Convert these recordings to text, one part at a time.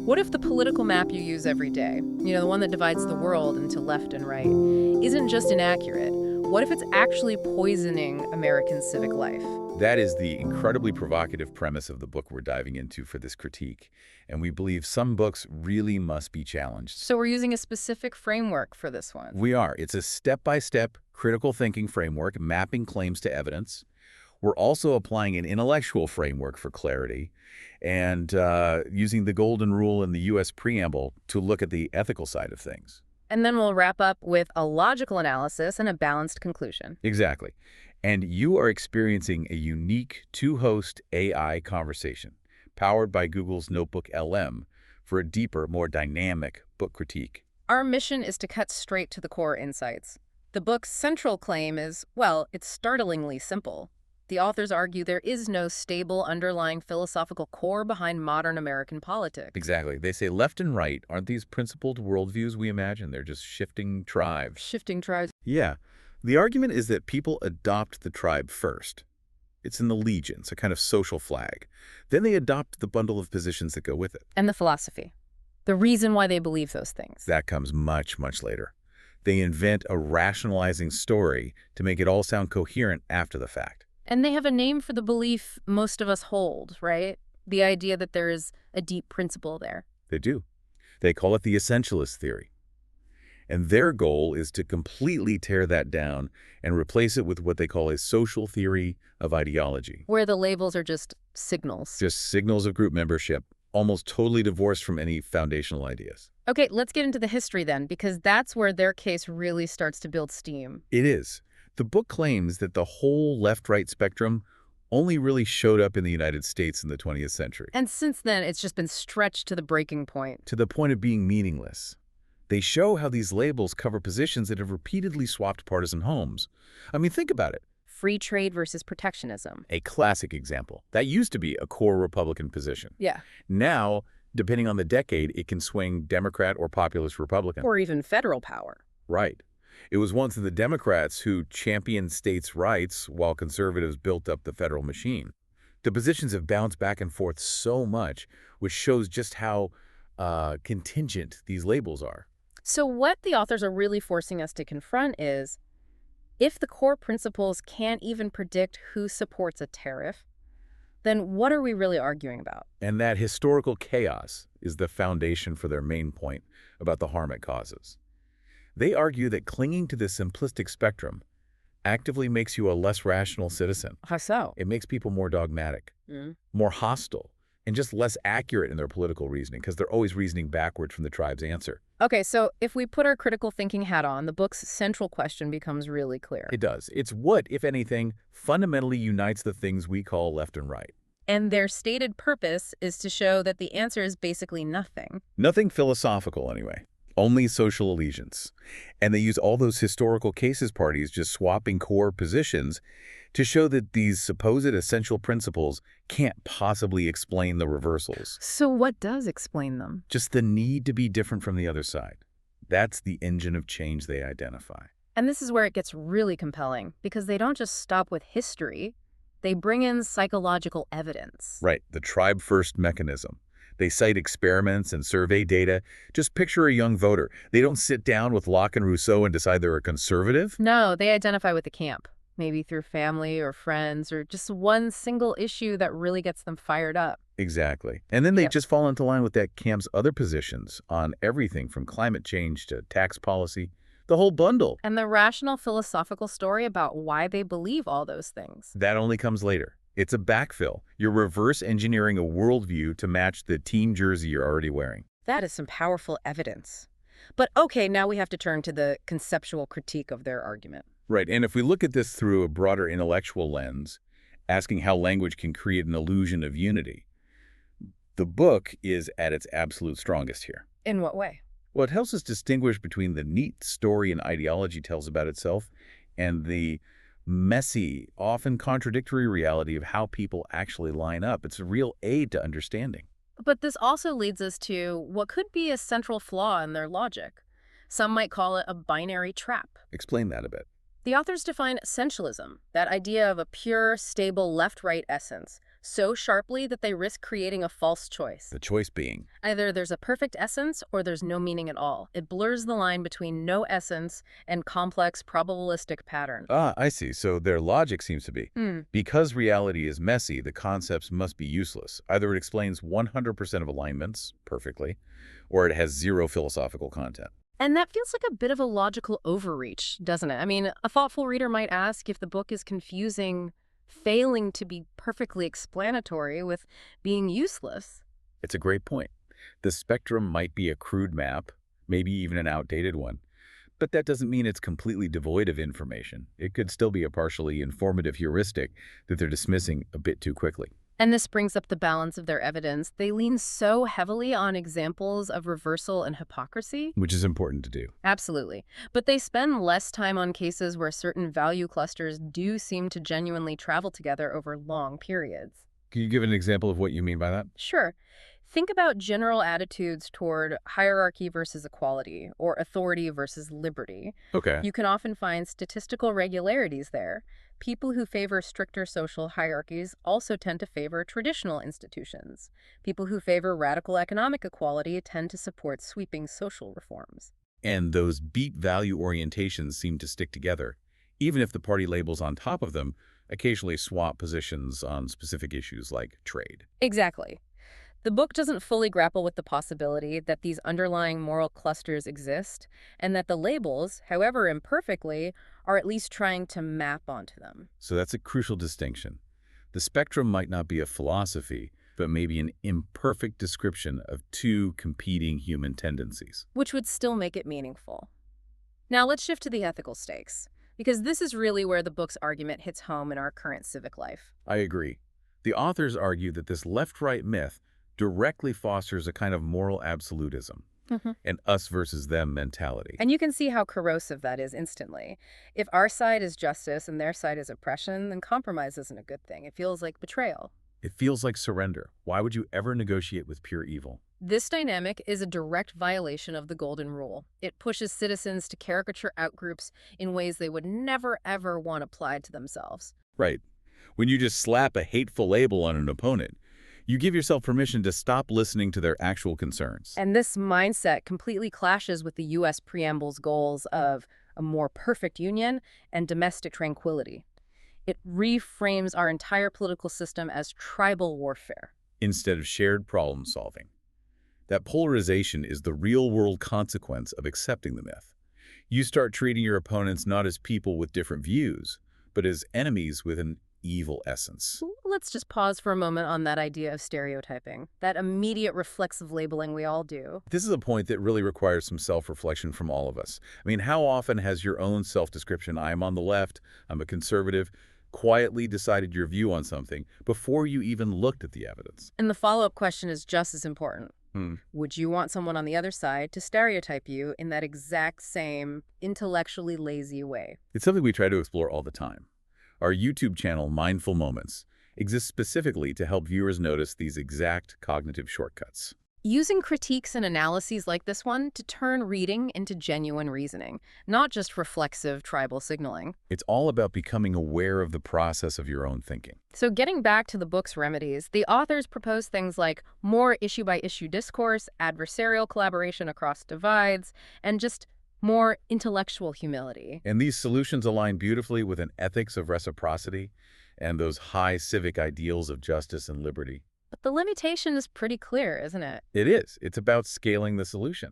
What if the political map you use every day, the one that divides the world into left and right, isn't just inaccurate? What if it's actually poisoning American civic life? That is the incredibly provocative premise of the book we're diving into for this critique, and we believe some books really must be challenged. So we're using a specific framework for this one. We are. It's a step-by-step critical thinking framework mapping claims to evidence. We're also applying an intellectual framework for clarity and using the golden rule in the U.S. preamble to look at the ethical side of things. And then we'll wrap up with a logical analysis and a balanced conclusion. Exactly. And you are experiencing a unique two-host AI conversation powered by Google's Notebook LM for a deeper, more dynamic book critique. Our mission is to cut straight to the core insights. The book's central claim is, well, it's startlingly simple. The authors argue there is no stable underlying philosophical core behind modern American politics. Exactly. They say left and right aren't these principled worldviews we imagine. They're just shifting tribes. Shifting tribes. Yeah. The argument is that people adopt the tribe first. It's in the legions, a kind of social flag. Then they adopt the bundle of positions that go with it. And the philosophy. The reason why they believe those things. That comes much, much later. They invent a rationalizing story to make it all sound coherent after the fact. And they have a name for the belief most of us hold, right? The idea that there is a deep principle there. They do. They call it the essentialist theory. And their goal is to completely tear that down and replace it with what they call a social theory of ideology. Where the labels are just signals. Just signals of group membership, almost totally divorced from any foundational ideas. Okay, let's get into the history then, because that's where their case really starts to build steam. It is. The book claims that the whole left-right spectrum only really showed up in the United States in the 20th century. And since then, it's just been stretched to the breaking point. To the point of being meaningless. They show how these labels cover positions that have repeatedly swapped partisan homes. I mean, think about it. Free trade versus protectionism. A classic example. That used to be a core Republican position. Yeah. Now, depending on the decade, it can swing Democrat or populist Republican. Or even federal power. Right. It was once the Democrats who championed states' rights while conservatives built up the federal machine. The positions have bounced back and forth so much, which shows just how contingent these labels are. So what the authors are really forcing us to confront is, if the core principles can't even predict who supports a tariff, then what are we really arguing about? And that historical chaos is the foundation for their main point about the harm it causes. They argue that clinging to the simplistic spectrum actively makes you a less rational citizen. How so? It makes people more dogmatic, more hostile, and just less accurate in their political reasoning because they're always reasoning backwards from the tribe's answer. Okay, so if we put our critical thinking hat on, the book's central question becomes really clear. It does. It's what, if anything, fundamentally unites the things we call left and right. And their stated purpose is to show that the answer is basically nothing. Nothing philosophical, anyway. Only social allegiance. And they use all those historical cases parties just swapping core positions to show that these supposed essential principles can't possibly explain the reversals. So what does explain them? Just the need to be different from the other side. That's the engine of change they identify. And this is where it gets really compelling, because they don't just stop with history. They bring in psychological evidence. Right, the tribe-first mechanism. They cite experiments and survey data. Just picture a young voter. They don't sit down with Locke and Rousseau and decide they're a conservative. No, they identify with the camp, maybe through family or friends or just one single issue that really gets them fired up. Exactly. And then they just fall into line with that camp's other positions on everything from climate change to tax policy, the whole bundle. And the rational philosophical story about why they believe all those things. That only comes later. It's a backfill. You're reverse engineering a worldview to match the team jersey you're already wearing. That is some powerful evidence. But okay, now we have to turn to the conceptual critique of their argument. Right, and if we look at this through a broader intellectual lens, asking how language can create an illusion of unity, the book is at its absolute strongest here. In what way? Well, it helps us distinguish between the neat story an ideology tells about itself and the messy, often contradictory reality of how people actually line up. It's a real aid to understanding. But this also leads us to what could be a central flaw in their logic. Some might call it a binary trap. Explain that a bit. The authors define essentialism, that idea of a pure, stable left-right essence, so sharply that they risk creating a false choice. The choice being. Either there's a perfect essence or there's no meaning at all. It blurs the line between no essence and complex probabilistic pattern. Ah, I see. So their logic seems to be, Hmm. because reality is messy, the concepts must be useless. Either it explains 100% of alignments perfectly, or it has zero philosophical content. And that feels like a bit of a logical overreach, doesn't it? I mean, a thoughtful reader might ask if the book is confusing, failing to be perfectly explanatory with being useless. It's a great point. The spectrum might be a crude map, maybe even an outdated one, but that doesn't mean it's completely devoid of information. It could still be a partially informative heuristic that they're dismissing a bit too quickly. And this brings up the balance of their evidence. They lean so heavily on examples of reversal and hypocrisy. Which is important to do. Absolutely. But they spend less time on cases where certain value clusters do seem to genuinely travel together over long periods. Can you give an example of what you mean by that? Sure. Think about general attitudes toward hierarchy versus equality, or authority versus liberty. Okay. You can often find statistical regularities there. People who favor stricter social hierarchies also tend to favor traditional institutions. People who favor radical economic equality tend to support sweeping social reforms. And those beat value orientations seem to stick together, even if the party labels on top of them occasionally swap positions on specific issues like trade. Exactly. The book doesn't fully grapple with the possibility that these underlying moral clusters exist, and that the labels, however imperfectly, are at least trying to map onto them. So that's a crucial distinction. The spectrum might not be a philosophy, but maybe an imperfect description of two competing human tendencies. Which would still make it meaningful. Now let's shift to the ethical stakes, because this is really where the book's argument hits home in our current civic life. I agree. The authors argue that this left-right myth directly fosters a kind of moral absolutism, an us versus them mentality. And you can see how corrosive that is instantly. If our side is justice and their side is oppression, then compromise isn't a good thing. It feels like betrayal. It feels like surrender. Why would you ever negotiate with pure evil? This dynamic is a direct violation of the Golden Rule. It pushes citizens to caricature outgroups in ways they would never, ever want applied to themselves. Right. When you just slap a hateful label on an opponent, you give yourself permission to stop listening to their actual concerns. And this mindset completely clashes with the U.S. preamble's goals of a more perfect union and domestic tranquility. It reframes our entire political system as tribal warfare. Instead of shared problem solving. That polarization is the real-world consequence of accepting the myth. You start treating your opponents not as people with different views, but as enemies with an evil essence. Let's just pause for a moment on that idea of stereotyping, that immediate reflexive labeling we all do. This is a point that really requires some self-reflection from all of us. I mean, how often has your own self-description, I'm on the left, I'm a conservative, quietly decided your view on something before you even looked at the evidence? And the follow-up question is just as important. Hmm. Would you want someone on the other side to stereotype you in that exact same intellectually lazy way? It's something we try to explore all the time. Our YouTube channel, Mindful Moments, exists specifically to help viewers notice these exact cognitive shortcuts. Using critiques and analyses like this one to turn reading into genuine reasoning, not just reflexive tribal signaling. It's all about becoming aware of the process of your own thinking. So getting back to the book's remedies, the authors propose things like more issue-by-issue discourse, adversarial collaboration across divides, and just more intellectual humility. And these solutions align beautifully with an ethics of reciprocity and those high civic ideals of justice and liberty. But the limitation is pretty clear, isn't it? It is. It's about scaling the solution.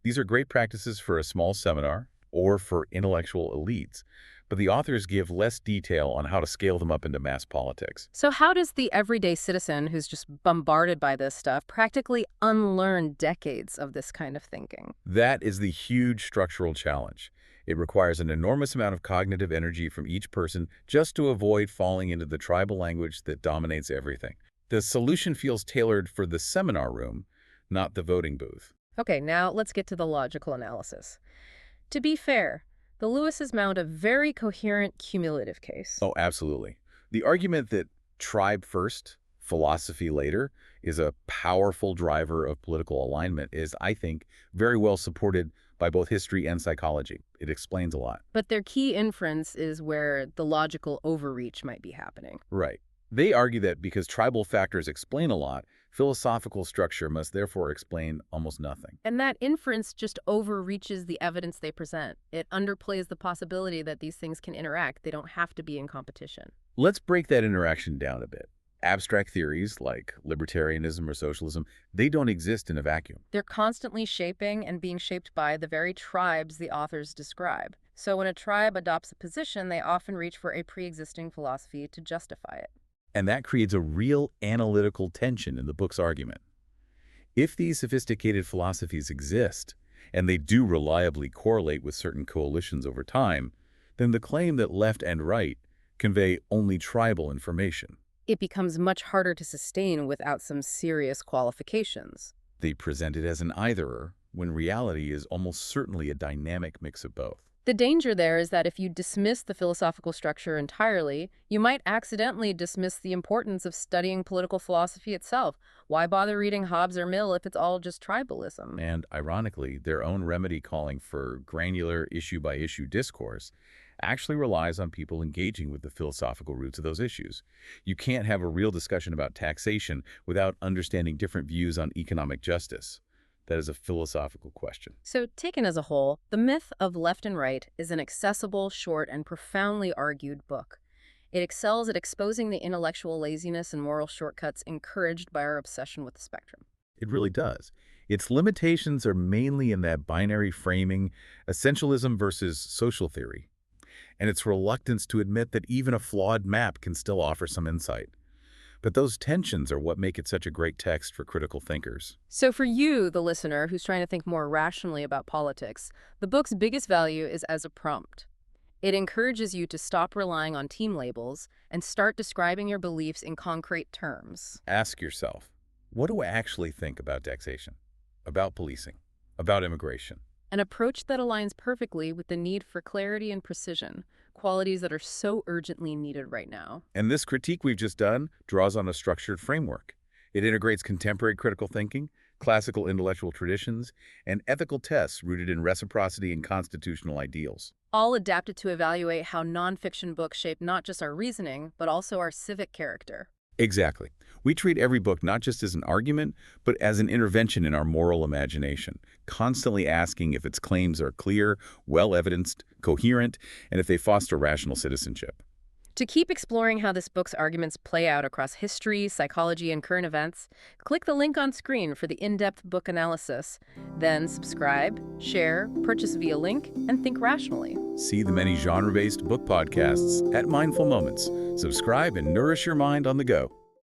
These are great practices for a small seminar or for intellectual elites, but the authors give less detail on how to scale them up into mass politics. So how does the everyday citizen who's just bombarded by this stuff practically unlearn decades of this kind of thinking? That is the huge structural challenge. It requires an enormous amount of cognitive energy from each person just to avoid falling into the tribal language that dominates everything. The solution feels tailored for the seminar room, not the voting booth. Okay, now let's get to the logical analysis. To be fair, the Lewises mount a very coherent cumulative case. Oh, absolutely. The argument that tribe first, philosophy later, is a powerful driver of political alignment is, I think, very well supported by both history and psychology. It explains a lot. But their key inference is where the logical overreach might be happening. Right. They argue that because tribal factors explain a lot, philosophical structure must therefore explain almost nothing. And that inference just overreaches the evidence they present. It underplays the possibility that these things can interact. They don't have to be in competition. Let's break that interaction down a bit. Abstract theories like libertarianism or socialism, they don't exist in a vacuum. They're constantly shaping and being shaped by the very tribes the authors describe. So when a tribe adopts a position, they often reach for a pre-existing philosophy to justify it. And that creates a real analytical tension in the book's argument. If these sophisticated philosophies exist, and they do reliably correlate with certain coalitions over time, then the claim that left and right convey only tribal information. It becomes much harder to sustain without some serious qualifications. They present it as an either-or, when reality is almost certainly a dynamic mix of both. The danger there is that if you dismiss the philosophical structure entirely, you might accidentally dismiss the importance of studying political philosophy itself. Why bother reading Hobbes or Mill if it's all just tribalism? And ironically, their own remedy calling for granular issue-by-issue discourse actually relies on people engaging with the philosophical roots of those issues. You can't have a real discussion about taxation without understanding different views on economic justice. That is a philosophical question. So, taken as a whole, The Myth of Left and Right is an accessible, short, and profoundly argued book. It excels at exposing the intellectual laziness and moral shortcuts encouraged by our obsession with the spectrum. It really does. Its limitations are mainly in that binary framing, essentialism versus social theory, and its reluctance to admit that even a flawed map can still offer some insight. But those tensions are what make it such a great text for critical thinkers. So for you, the listener, who's trying to think more rationally about politics, the book's biggest value is as a prompt. It encourages you to stop relying on team labels and start describing your beliefs in concrete terms. Ask yourself, what do I actually think about taxation, about policing, about immigration? An approach that aligns perfectly with the need for clarity and precision, qualities that are so urgently needed right now. And this critique we've just done draws on a structured framework. It integrates contemporary critical thinking, classical intellectual traditions, and ethical tests rooted in reciprocity and constitutional ideals. All adapted to evaluate how nonfiction books shape not just our reasoning, but also our civic character. Exactly. We treat every book not just as an argument, but as an intervention in our moral imagination, constantly asking if its claims are clear, well-evidenced, coherent, and if they foster rational citizenship. To keep exploring how this book's arguments play out across history, psychology, and current events, click the link on screen for the in-depth book analysis. Then subscribe, share, purchase via link, and think rationally. See the many genre-based book podcasts at Mindful Moments. Subscribe and nourish your mind on the go.